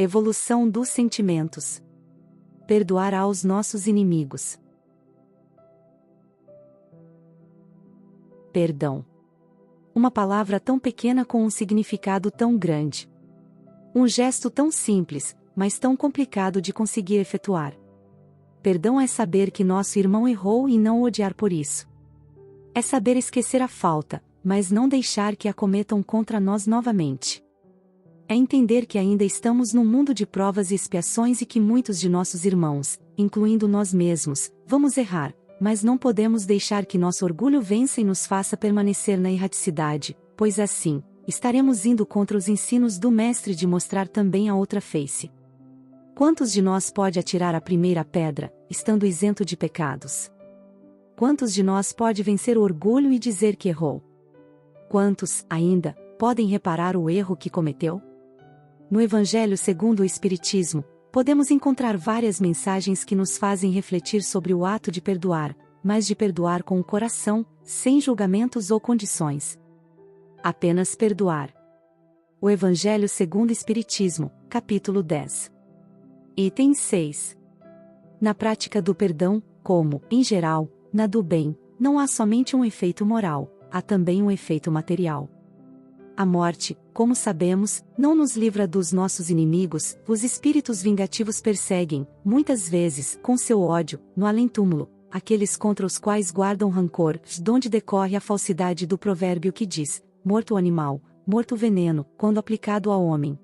Evolução dos sentimentos. Perdoar aos nossos inimigos. Perdão. Uma palavra tão pequena com um significado tão grande. Um gesto tão simples, mas tão complicado de conseguir efetuar. Perdão é saber que nosso irmão errou e não o odiar por isso. É saber esquecer a falta, mas não deixar que a cometam contra nós novamente. É entender que ainda estamos num mundo de provas e expiações e que muitos de nossos irmãos, incluindo nós mesmos, vamos errar, mas não podemos deixar que nosso orgulho vença e nos faça permanecer na erraticidade, pois assim, estaremos indo contra os ensinos do Mestre de mostrar também a outra face. Quantos de nós pode atirar a primeira pedra, estando isento de pecados? Quantos de nós pode vencer o orgulho e dizer que errou? Quantos, ainda, podem reparar o erro que cometeu? No Evangelho segundo o Espiritismo, podemos encontrar várias mensagens que nos fazem refletir sobre o ato de perdoar, mas de perdoar com o coração, sem julgamentos ou condições. Apenas perdoar. O Evangelho segundo o Espiritismo, capítulo 10. Item 6. Na prática do perdão, como, em geral, na do bem, não há somente um efeito moral, há também um efeito material. A morte, como sabemos, não nos livra dos nossos inimigos, os espíritos vingativos perseguem, muitas vezes, com seu ódio, no além-túmulo, aqueles contra os quais guardam rancor, donde decorre a falsidade do provérbio que diz, morto o animal, morto o veneno, quando aplicado ao homem.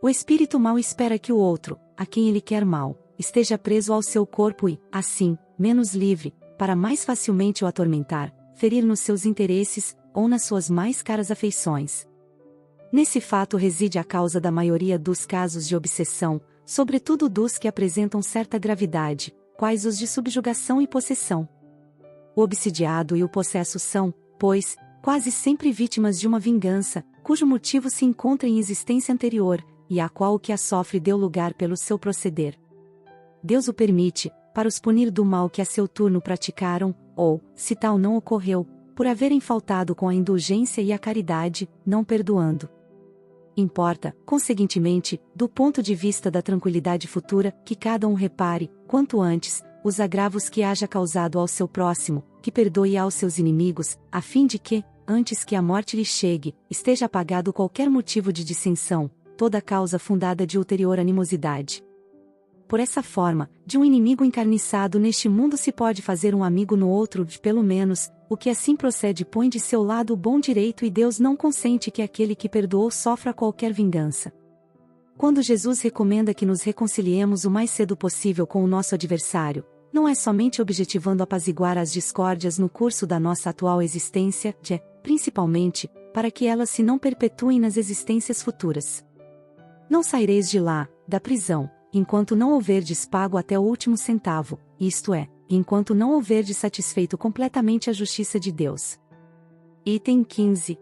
O espírito mau espera que o outro, a quem ele quer mal, esteja preso ao seu corpo e, assim, menos livre, para mais facilmente o atormentar, ferir nos seus interesses, ou nas suas mais caras afeições. Nesse fato reside a causa da maioria dos casos de obsessão, sobretudo dos que apresentam certa gravidade, quais os de subjugação e possessão. O obsidiado e o possesso são, pois, quase sempre vítimas de uma vingança, cujo motivo se encontra em existência anterior, e a qual o que a sofre deu lugar pelo seu proceder. Deus o permite, para os punir do mal que a seu turno praticaram, ou, se tal não ocorreu, por haverem faltado com a indulgência e a caridade, não perdoando. Importa, conseguintemente, do ponto de vista da tranquilidade futura, que cada um repare, quanto antes, os agravos que haja causado ao seu próximo, que perdoe aos seus inimigos, a fim de que, antes que a morte lhe chegue, esteja apagado qualquer motivo de dissensão, toda causa fundada de ulterior animosidade. Por essa forma, de um inimigo encarniçado neste mundo se pode fazer um amigo no outro, pelo menos, o que assim procede põe de seu lado o bom direito e Deus não consente que aquele que perdoou sofra qualquer vingança. Quando Jesus recomenda que nos reconciliemos o mais cedo possível com o nosso adversário, não é somente objetivando apaziguar as discórdias no curso da nossa atual existência, principalmente, para que elas se não perpetuem nas existências futuras. Não saireis de lá, da prisão, enquanto não houverdes pago até o último centavo, isto é, enquanto não houverdes satisfeito completamente a justiça de Deus. Item 15.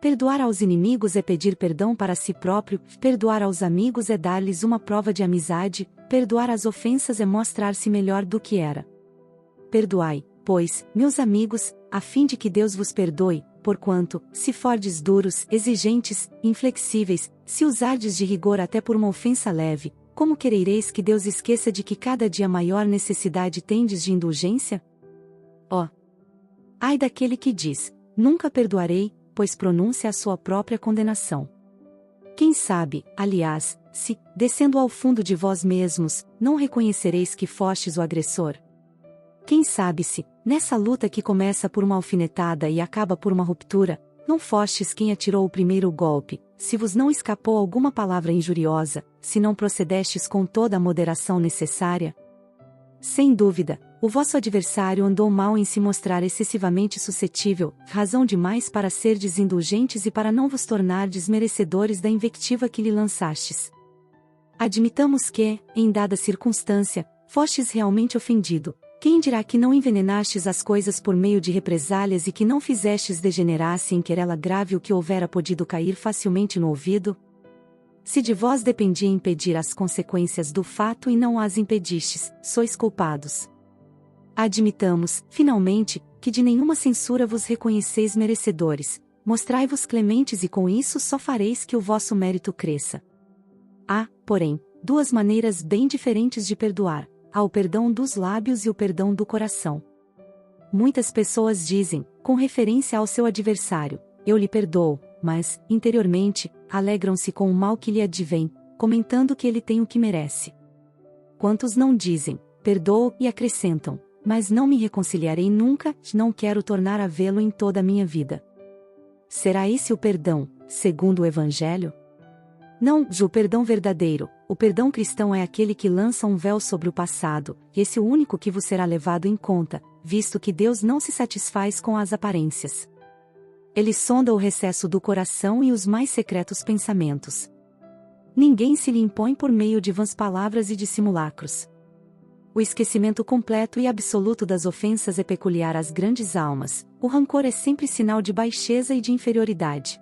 Perdoar aos inimigos é pedir perdão para si próprio, perdoar aos amigos é dar-lhes uma prova de amizade, perdoar as ofensas é mostrar-se melhor do que era. Perdoai, pois, meus amigos, a fim de que Deus vos perdoe, porquanto, se fordes duros, exigentes, inflexíveis, se usardes de rigor até por uma ofensa leve, como querereis que Deus esqueça de que cada dia maior necessidade tendes de indulgência? Ó! Ai daquele que diz, nunca perdoarei, pois pronuncia a sua própria condenação. Quem sabe, aliás, se, descendo ao fundo de vós mesmos, não reconhecereis que fostes o agressor? Quem sabe se, nessa luta que começa por uma alfinetada e acaba por uma ruptura, não fostes quem atirou o primeiro golpe, se vos não escapou alguma palavra injuriosa, se não procedestes com toda a moderação necessária? Sem dúvida, o vosso adversário andou mal em se mostrar excessivamente suscetível, razão demais para serdes indulgentes e para não vos tornardes merecedores da invectiva que lhe lançastes. Admitamos que, em dada circunstância, fostes realmente ofendido. Quem dirá que não envenenastes as coisas por meio de represálias e que não fizestes degenerasse em querela grave o que houvera podido cair facilmente no ouvido? Se de vós dependia impedir as consequências do fato e não as impedistes, sois culpados. Admitamos, finalmente, que de nenhuma censura vos reconheceis merecedores, mostrai-vos clementes e com isso só fareis que o vosso mérito cresça. Há, porém, duas maneiras bem diferentes de perdoar: há o perdão dos lábios e o perdão do coração. Muitas pessoas dizem, com referência ao seu adversário, eu lhe perdoo, mas, interiormente, alegram-se com o mal que lhe advém, comentando que ele tem o que merece. Quantos não dizem, perdoo, e acrescentam, mas não me reconciliarei nunca, não quero tornar a vê-lo em toda a minha vida. Será esse o perdão, segundo o Evangelho? Não, o perdão verdadeiro, o perdão cristão é aquele que lança um véu sobre o passado, e esse é o único que vos será levado em conta, visto que Deus não se satisfaz com as aparências. Ele sonda o recesso do coração e os mais secretos pensamentos. Ninguém se lhe impõe por meio de vãs palavras e de simulacros. O esquecimento completo e absoluto das ofensas é peculiar às grandes almas, o rancor é sempre sinal de baixeza e de inferioridade.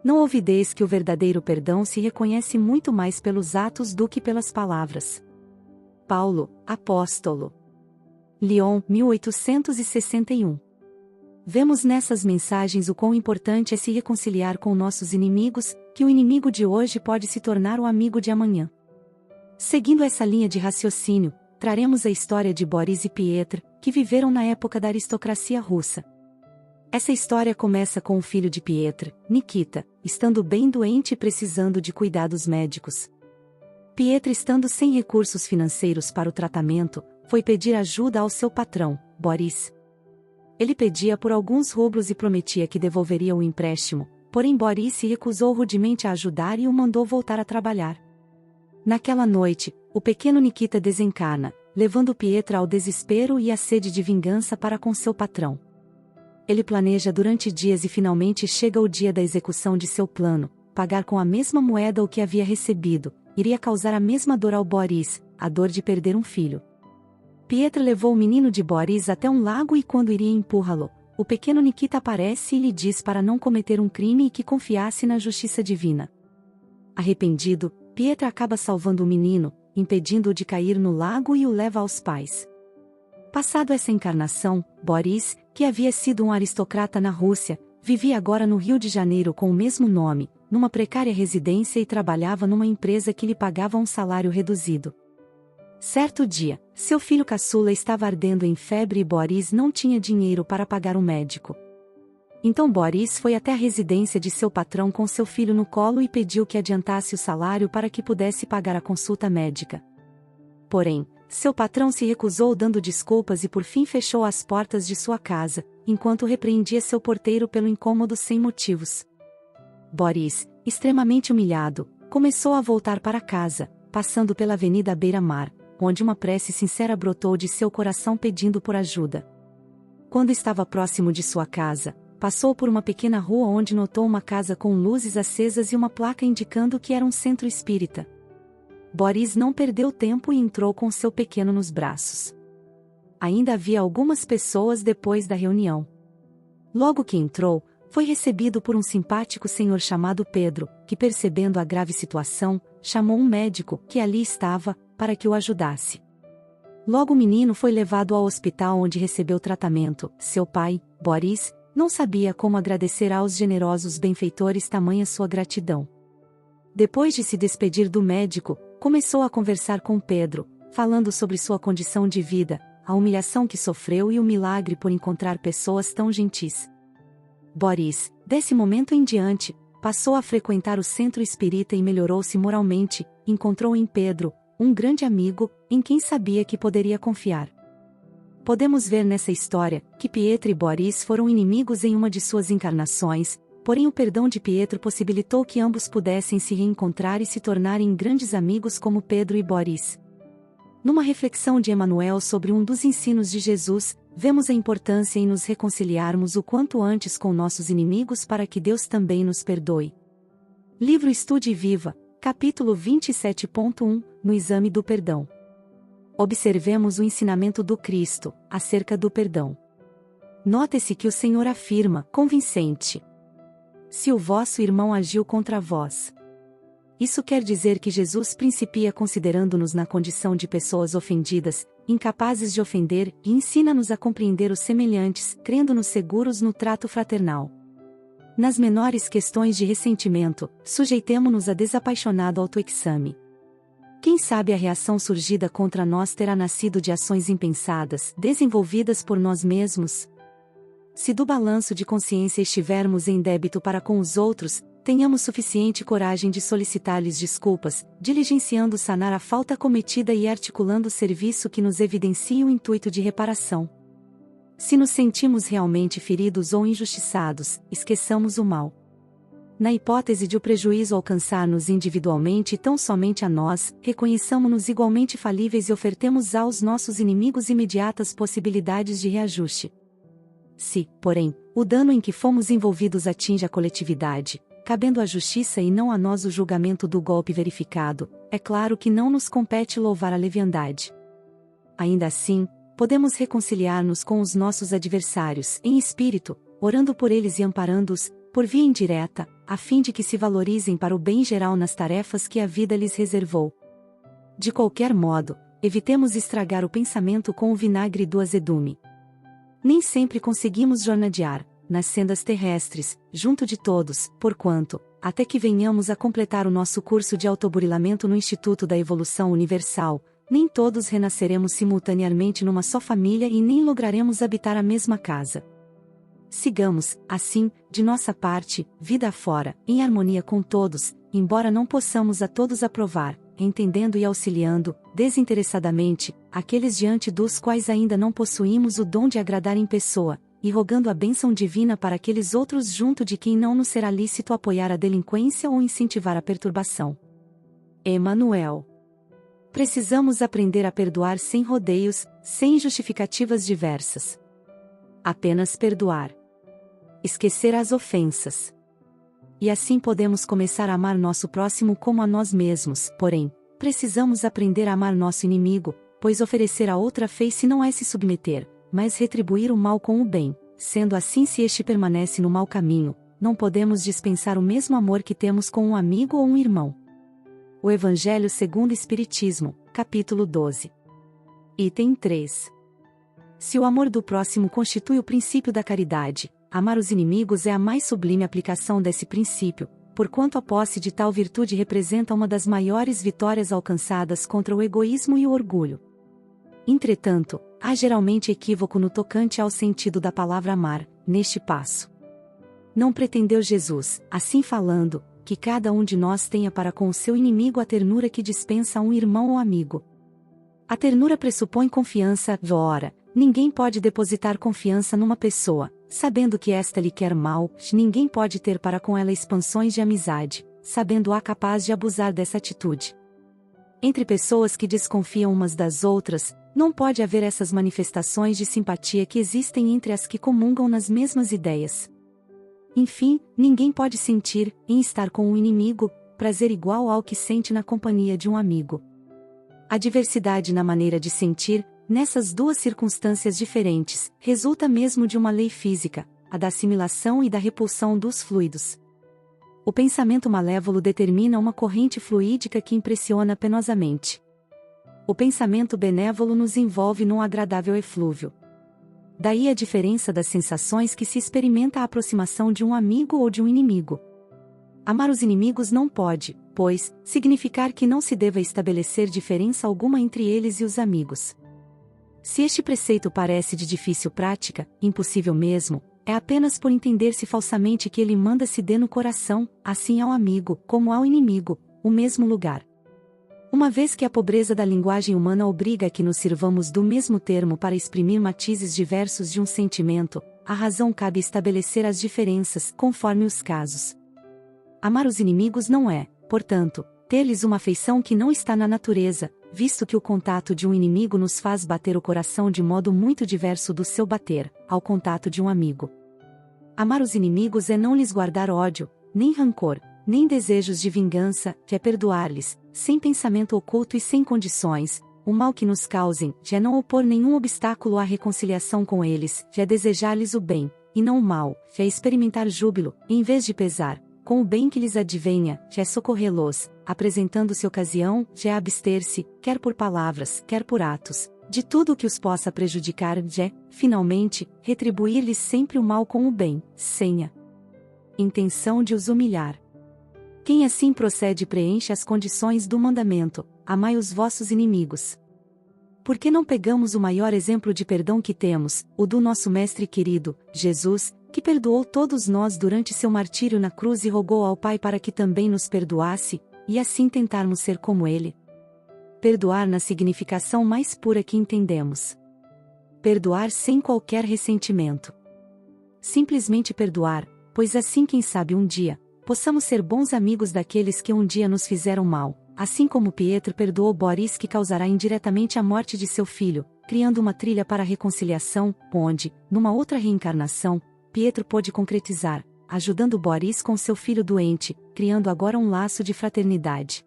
Não ouvideis que o verdadeiro perdão se reconhece muito mais pelos atos do que pelas palavras. Paulo, apóstolo. Lyon, 1861. Vemos nessas mensagens o quão importante é se reconciliar com nossos inimigos, que o inimigo de hoje pode se tornar o amigo de amanhã. Seguindo essa linha de raciocínio, traremos a história de Boris e Pietr, que viveram na época da aristocracia russa. Essa história começa com o filho de Pietr, Nikita, estando bem doente e precisando de cuidados médicos. Pietr, estando sem recursos financeiros para o tratamento, foi pedir ajuda ao seu patrão, Boris. Ele pedia por alguns rublos e prometia que devolveria o empréstimo, porém Boris se recusou rudemente a ajudar e o mandou voltar a trabalhar. Naquela noite, o pequeno Nikita desencarna, levando Pietr ao desespero e à sede de vingança para com seu patrão. Ele planeja durante dias e finalmente chega o dia da execução de seu plano: pagar com a mesma moeda o que havia recebido, iria causar a mesma dor ao Boris, a dor de perder um filho. Pietr levou o menino de Boris até um lago e quando iria empurrá-lo, o pequeno Nikita aparece e lhe diz para não cometer um crime e que confiasse na justiça divina. Arrependido, Pietr acaba salvando o menino, impedindo-o de cair no lago e o leva aos pais. Passado essa encarnação, Boris, que havia sido um aristocrata na Rússia, vivia agora no Rio de Janeiro com o mesmo nome, numa precária residência e trabalhava numa empresa que lhe pagava um salário reduzido. Certo dia, seu filho caçula estava ardendo em febre e Boris não tinha dinheiro para pagar um médico. Então Boris foi até a residência de seu patrão com seu filho no colo e pediu que adiantasse o salário para que pudesse pagar a consulta médica. Porém, seu patrão se recusou dando desculpas e por fim fechou as portas de sua casa, enquanto repreendia seu porteiro pelo incômodo sem motivos. Boris, extremamente humilhado, começou a voltar para casa, passando pela avenida à beira-mar, onde uma prece sincera brotou de seu coração pedindo por ajuda. Quando estava próximo de sua casa, passou por uma pequena rua onde notou uma casa com luzes acesas e uma placa indicando que era um centro espírita. Boris não perdeu tempo e entrou com seu pequeno nos braços. Ainda havia algumas pessoas depois da reunião. Logo que entrou, foi recebido por um simpático senhor chamado Pedro, que percebendo a grave situação, chamou um médico, que ali estava, para que o ajudasse. Logo o menino foi levado ao hospital onde recebeu tratamento. Seu pai, Boris, não sabia como agradecer aos generosos benfeitores tamanha sua gratidão. Depois de se despedir do médico, começou a conversar com Pedro, falando sobre sua condição de vida, a humilhação que sofreu e o milagre por encontrar pessoas tão gentis. Boris, desse momento em diante, passou a frequentar o centro espírita e melhorou-se moralmente, encontrou em Pedro, um grande amigo, em quem sabia que poderia confiar. Podemos ver nessa história, que Pietro e Boris foram inimigos em uma de suas encarnações, porém o perdão de Pietro possibilitou que ambos pudessem se reencontrar e se tornarem grandes amigos como Pedro e Boris. Numa reflexão de Emmanuel sobre um dos ensinos de Jesus, vemos a importância em nos reconciliarmos o quanto antes com nossos inimigos para que Deus também nos perdoe. Livro Estude e Viva, capítulo 27.1, no exame do perdão. Observemos o ensinamento do Cristo, acerca do perdão. Note-se que o Senhor afirma, convincente: se o vosso irmão agiu contra vós. Isso quer dizer que Jesus principia considerando-nos na condição de pessoas ofendidas, incapazes de ofender, e ensina-nos a compreender os semelhantes, crendo-nos seguros no trato fraternal. Nas menores questões de ressentimento, sujeitemo-nos a desapaixonado autoexame. Quem sabe a reação surgida contra nós terá nascido de ações impensadas, desenvolvidas por nós mesmos? Se do balanço de consciência estivermos em débito para com os outros, tenhamos suficiente coragem de solicitar-lhes desculpas, diligenciando sanar a falta cometida e articulando o serviço que nos evidencie o intuito de reparação. Se nos sentimos realmente feridos ou injustiçados, esqueçamos o mal. Na hipótese de o prejuízo alcançar-nos individualmente e tão somente a nós, reconheçamo-nos igualmente falíveis e ofertemos aos nossos inimigos imediatas possibilidades de reajuste. Se, porém, o dano em que fomos envolvidos atinge a coletividade, cabendo à justiça e não a nós o julgamento do golpe verificado, é claro que não nos compete louvar a leviandade. Ainda assim, podemos reconciliar-nos com os nossos adversários, em espírito, orando por eles e amparando-os, por via indireta, a fim de que se valorizem para o bem geral nas tarefas que a vida lhes reservou. De qualquer modo, evitemos estragar o pensamento com o vinagre do azedume. Nem sempre conseguimos jornadear, nas sendas terrestres, junto de todos, porquanto, até que venhamos a completar o nosso curso de autoburilamento no Instituto da Evolução Universal, nem todos renasceremos simultaneamente numa só família e nem lograremos habitar a mesma casa. Sigamos, assim, de nossa parte, vida afora, em harmonia com todos, embora não possamos a todos aprovar, entendendo e auxiliando, desinteressadamente, aqueles diante dos quais ainda não possuímos o dom de agradar em pessoa, e rogando a bênção divina para aqueles outros junto de quem não nos será lícito apoiar a delinquência ou incentivar a perturbação. Emmanuel. Precisamos aprender a perdoar sem rodeios, sem justificativas diversas. Apenas perdoar. Esquecer as ofensas. E assim podemos começar a amar nosso próximo como a nós mesmos, porém, precisamos aprender a amar nosso inimigo, pois oferecer a outra face não é se submeter, mas retribuir o mal com o bem, sendo assim se este permanece no mau caminho, não podemos dispensar o mesmo amor que temos com um amigo ou um irmão. O Evangelho segundo o Espiritismo, capítulo 12. Item 3. Se o amor do próximo constitui o princípio da caridade, amar os inimigos é a mais sublime aplicação desse princípio, porquanto a posse de tal virtude representa uma das maiores vitórias alcançadas contra o egoísmo e o orgulho. Entretanto, há geralmente equívoco no tocante ao sentido da palavra amar, neste passo. Não pretendeu Jesus, assim falando, que cada um de nós tenha para com o seu inimigo a ternura que dispensa a um irmão ou amigo. A ternura pressupõe confiança, ora, ninguém pode depositar confiança numa pessoa, sabendo que esta lhe quer mal, ninguém pode ter para com ela expansões de amizade, sabendo-a capaz de abusar dessa atitude. Entre pessoas que desconfiam umas das outras, não pode haver essas manifestações de simpatia que existem entre as que comungam nas mesmas ideias. Enfim, ninguém pode sentir, em estar com um inimigo, prazer igual ao que sente na companhia de um amigo. A diversidade na maneira de sentir, nessas duas circunstâncias diferentes, resulta mesmo de uma lei física, a da assimilação e da repulsão dos fluidos. O pensamento malévolo determina uma corrente fluídica que impressiona penosamente. O pensamento benévolo nos envolve num agradável eflúvio. Daí a diferença das sensações que se experimenta à aproximação de um amigo ou de um inimigo. Amar os inimigos não pode, pois, significar que não se deva estabelecer diferença alguma entre eles e os amigos. Se este preceito parece de difícil prática, impossível mesmo, é apenas por entender-se falsamente que ele manda se dê no coração, assim ao amigo, como ao inimigo, o mesmo lugar. Uma vez que a pobreza da linguagem humana obriga a que nos sirvamos do mesmo termo para exprimir matizes diversos de um sentimento, a razão cabe estabelecer as diferenças, conforme os casos. Amar os inimigos não é, portanto, ter-lhes uma afeição que não está na natureza, visto que o contato de um inimigo nos faz bater o coração de modo muito diverso do seu bater, ao contato de um amigo. Amar os inimigos é não lhes guardar ódio, nem rancor, nem desejos de vingança, é perdoar-lhes, sem pensamento oculto e sem condições, o mal que nos causem, é não opor nenhum obstáculo à reconciliação com eles, é desejar-lhes o bem, e não o mal, é experimentar júbilo, em vez de pesar, com o bem que lhes advenha, é socorrê-los, apresentando-se ocasião, é abster-se, quer por palavras, quer por atos, de tudo o que os possa prejudicar, é, finalmente, retribuir-lhes sempre o mal com o bem, senha. intenção de os humilhar. Quem assim procede preenche as condições do mandamento: amai os vossos inimigos. Por que não pegamos o maior exemplo de perdão que temos, o do nosso Mestre querido, Jesus, que perdoou todos nós durante seu martírio na cruz e rogou ao Pai para que também nos perdoasse, e assim tentarmos ser como Ele? Perdoar na significação mais pura que entendemos. Perdoar sem qualquer ressentimento. Simplesmente perdoar, pois assim quem sabe um dia, possamos ser bons amigos daqueles que um dia nos fizeram mal, assim como Pietro perdoou Boris que causará indiretamente a morte de seu filho, criando uma trilha para a reconciliação, onde, numa outra reencarnação, Pietro pôde concretizar, ajudando Boris com seu filho doente, criando agora um laço de fraternidade.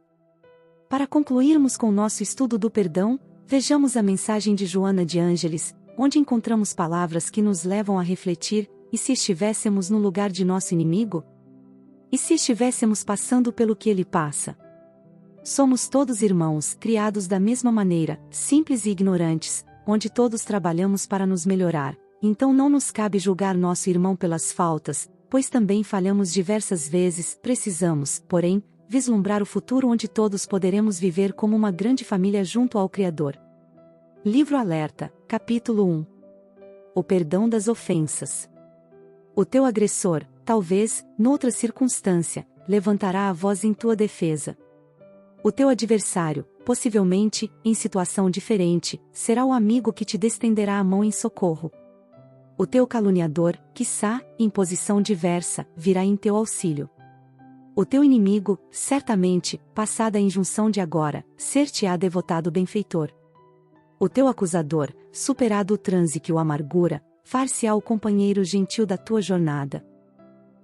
Para concluirmos com o nosso estudo do perdão, vejamos a mensagem de Joana de Ângeles, onde encontramos palavras que nos levam a refletir: e se estivéssemos no lugar de nosso inimigo? E se estivéssemos passando pelo que ele passa? Somos todos irmãos, criados da mesma maneira, simples e ignorantes, onde todos trabalhamos para nos melhorar, então não nos cabe julgar nosso irmão pelas faltas, pois também falhamos diversas vezes. Precisamos, porém, vislumbrar o futuro onde todos poderemos viver como uma grande família junto ao Criador. Livro Alerta, capítulo 1. O perdão das ofensas. O teu agressor, talvez, noutra circunstância, levantará a voz em tua defesa. O teu adversário, possivelmente, em situação diferente, será o amigo que te estenderá a mão em socorro. O teu caluniador, quiçá, em posição diversa, virá em teu auxílio. O teu inimigo, certamente, passada a injunção de agora, ser-te-á devotado benfeitor. O teu acusador, superado o trânsito e a amargura, far-se-á o companheiro gentil da tua jornada.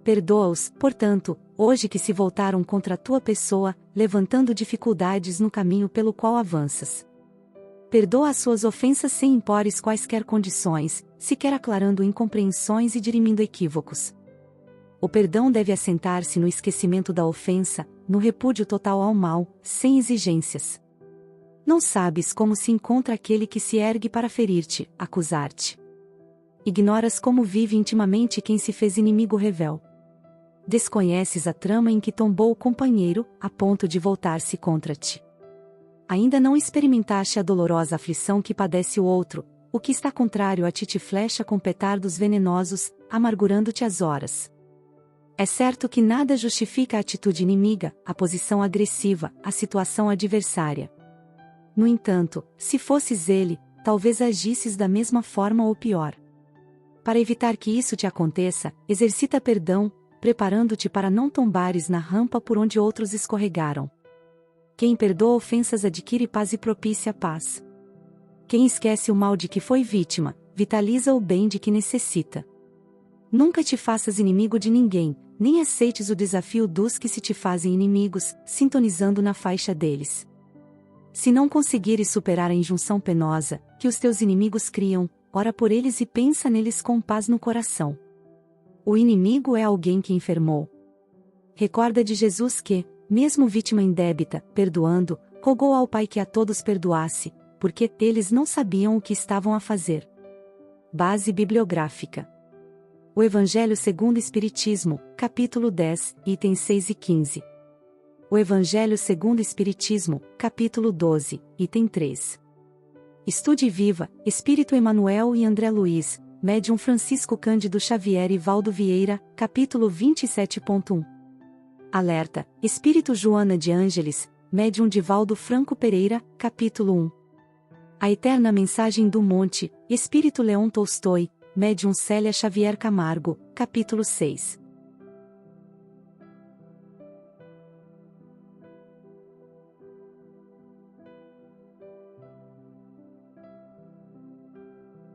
Perdoa-os, portanto, hoje que se voltaram contra a tua pessoa, levantando dificuldades no caminho pelo qual avanças. Perdoa as suas ofensas sem impores quaisquer condições, sequer aclarando incompreensões e dirimindo equívocos. O perdão deve assentar-se no esquecimento da ofensa, no repúdio total ao mal, sem exigências. Não sabes como se encontra aquele que se ergue para ferir-te, acusar-te. Ignoras como vive intimamente quem se fez inimigo revel. Desconheces a trama em que tombou o companheiro, a ponto de voltar-se contra ti. Ainda não experimentaste a dolorosa aflição que padece o outro, o que está contrário a ti te flecha com petardos venenosos, amargurando-te as horas. É certo que nada justifica a atitude inimiga, a posição agressiva, a situação adversária. No entanto, se fosses ele, talvez agisses da mesma forma ou pior. Para evitar que isso te aconteça, exercita perdão, preparando-te para não tombares na rampa por onde outros escorregaram. Quem perdoa ofensas adquire paz e propicia paz. Quem esquece o mal de que foi vítima, vitaliza o bem de que necessita. Nunca te faças inimigo de ninguém, nem aceites o desafio dos que se te fazem inimigos, sintonizando na faixa deles. Se não conseguires superar a injunção penosa, que os teus inimigos criam, ora por eles e pensa neles com paz no coração. O inimigo é alguém que enfermou. Recorda de Jesus que, mesmo vítima indébita, perdoando, rogou ao Pai que a todos perdoasse, porque eles não sabiam o que estavam a fazer. Base bibliográfica. O Evangelho segundo o Espiritismo, capítulo 10, itens 6 e 15. O Evangelho segundo o Espiritismo, capítulo 12, item 3. Estude e viva, Espírito Emanuel e André Luiz, Médium Francisco Cândido Xavier e Valdo Vieira, capítulo 27.1. Alerta, Espírito Joana de Ângeles, Médium Divaldo Franco Pereira, capítulo 1. A Eterna Mensagem do Monte, Espírito Leon Tolstói, Médium Célia Xavier Camargo, capítulo 6.